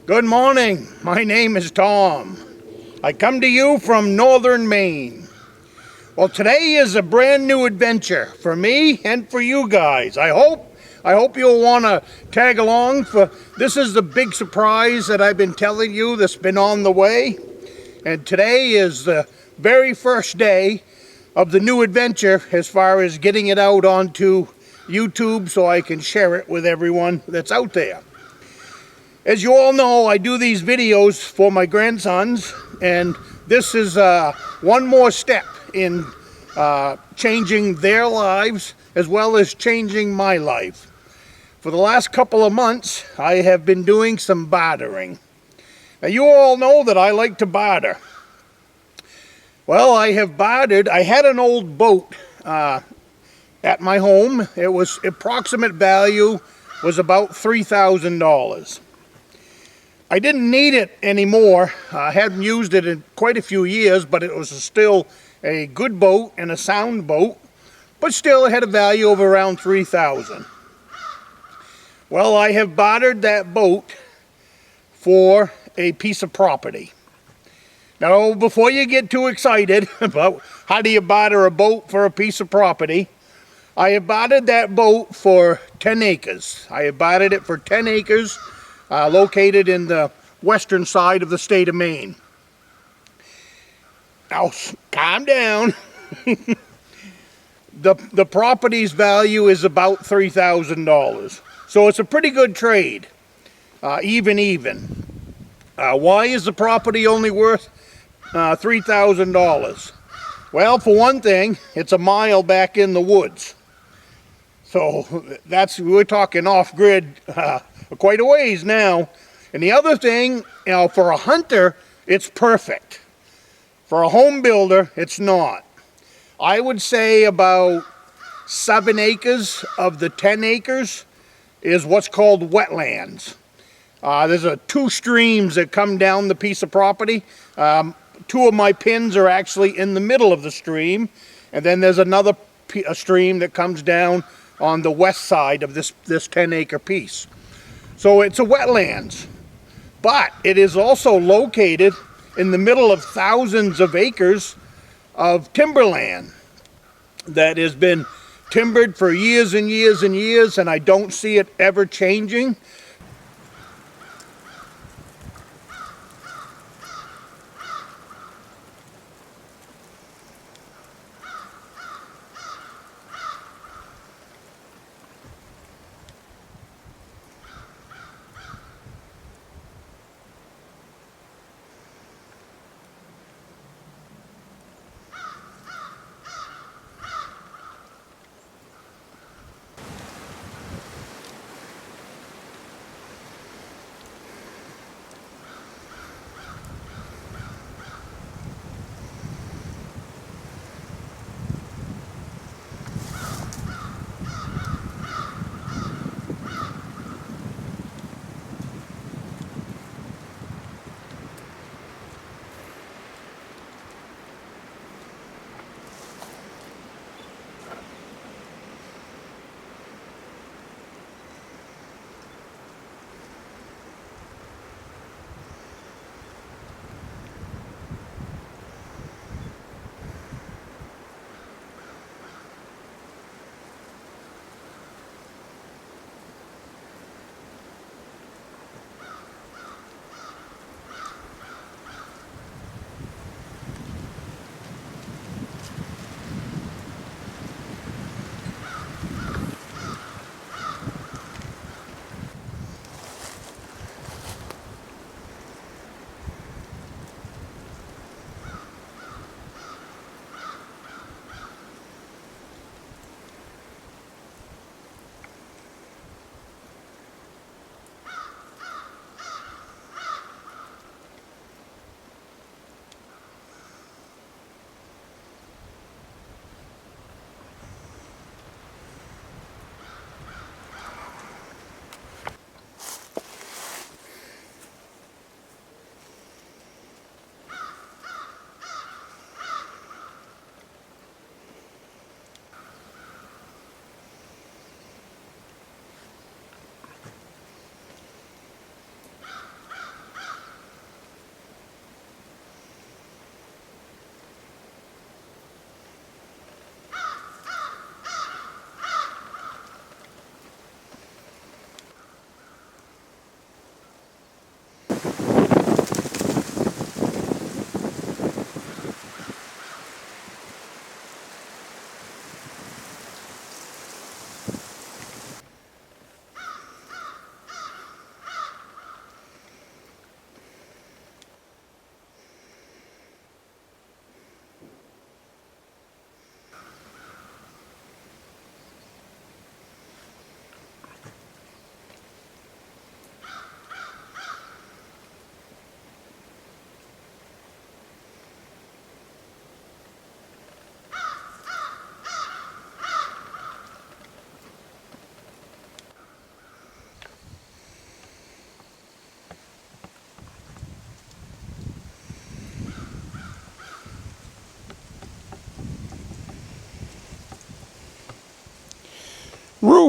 Good morning. My name is Tom. I come to you from Northern Maine. Well, today is a brand new adventure for me and for you guys. I hope you'll want to tag along. This is the big surprise that I've been telling you that's been on the way. And today is the very first day of the new adventure as far as getting it out onto YouTube so I can share it with everyone that's out there. As you all know, I do these videos for my grandsons, and this is one more step in changing their lives as well as changing my life. For the last couple of months, I have been doing some bartering. Now, you all know that I like to barter. Well, I have bartered. I had an old boat at my home. It was approximate value was about $3,000. I didn't need it anymore. I hadn't used it in quite a few years, but it was still a good boat and a sound boat, but still it had a value of around $3,000. Well, I have bartered that boat for a piece of property. Now, before you get too excited about how do you barter a boat for a piece of property, I have bartered that boat for 10 acres. I have bartered it for 10 acres. Located in the western side of the state of Maine. Now, calm down. The property's value is about $3,000. So it's a pretty good trade, even. Why is the property only worth $3,000? Well, for one thing, it's a mile back in the woods. So we're talking off-grid quite a ways now. And the other thing, for a hunter, it's perfect. For a home builder, it's not. I would say about 7 acres of the 10 acres is what's called wetlands. There's 2 streams that come down the piece of property. 2 of my pins are actually in the middle of the stream, and then there's another stream that comes down on the west side of this 10-acre piece. So it's a wetlands, but it is also located in the middle of thousands of acres of timberland that has been timbered for years and years and years, and I don't see it ever changing.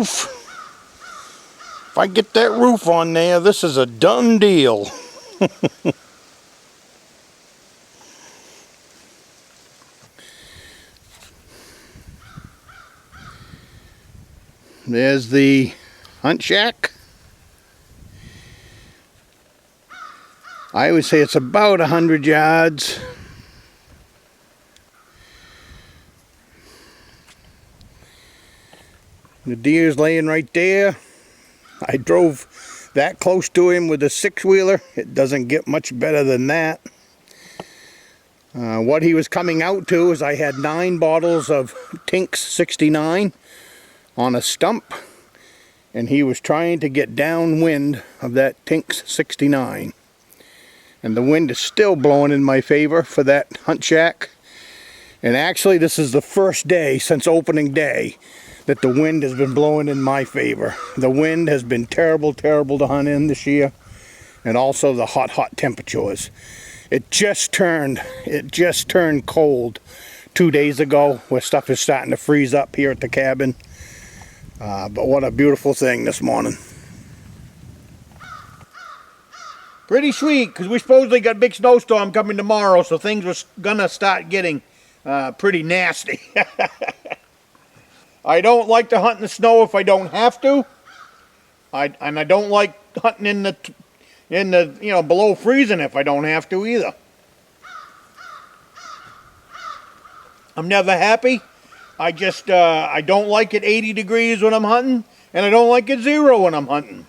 roof. If I get that roof on there, this is a done deal. There's the hunt shack. I always say it's about 100 yards. The deer's laying right there. I drove that close to him with a 6-wheeler. It doesn't get much better than that. What he was coming out to is I had 9 bottles of Tinks 69 on a stump, and he was trying to get downwind of that Tinks 69. And the wind is still blowing in my favor for that hunt shack. And actually, this is the first day since opening day that the wind has been blowing in my favor. The wind has been terrible, terrible to hunt in this year, and also the hot, hot temperatures. It just turned cold 2 days ago, where stuff is starting to freeze up here at the cabin. But what a beautiful thing this morning. Pretty sweet, because we supposedly got a big snowstorm coming tomorrow, so things were gonna start getting pretty nasty. I don't like to hunt in the snow if I don't have to. And I don't like hunting in the below freezing if I don't have to either. I'm never happy. I just I don't like it 80 degrees when I'm hunting, and I don't like it 0 when I'm hunting.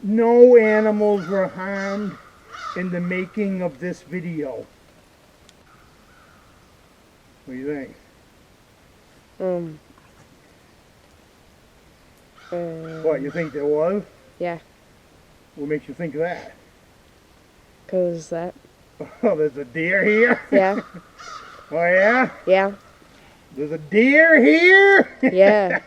No animals were harmed in the making of this video. What do you think? What, you think there was? Yeah. What makes you think that? 'Cause that. Oh, there's a deer here? Yeah. Oh yeah? Yeah. There's a deer here? Yeah.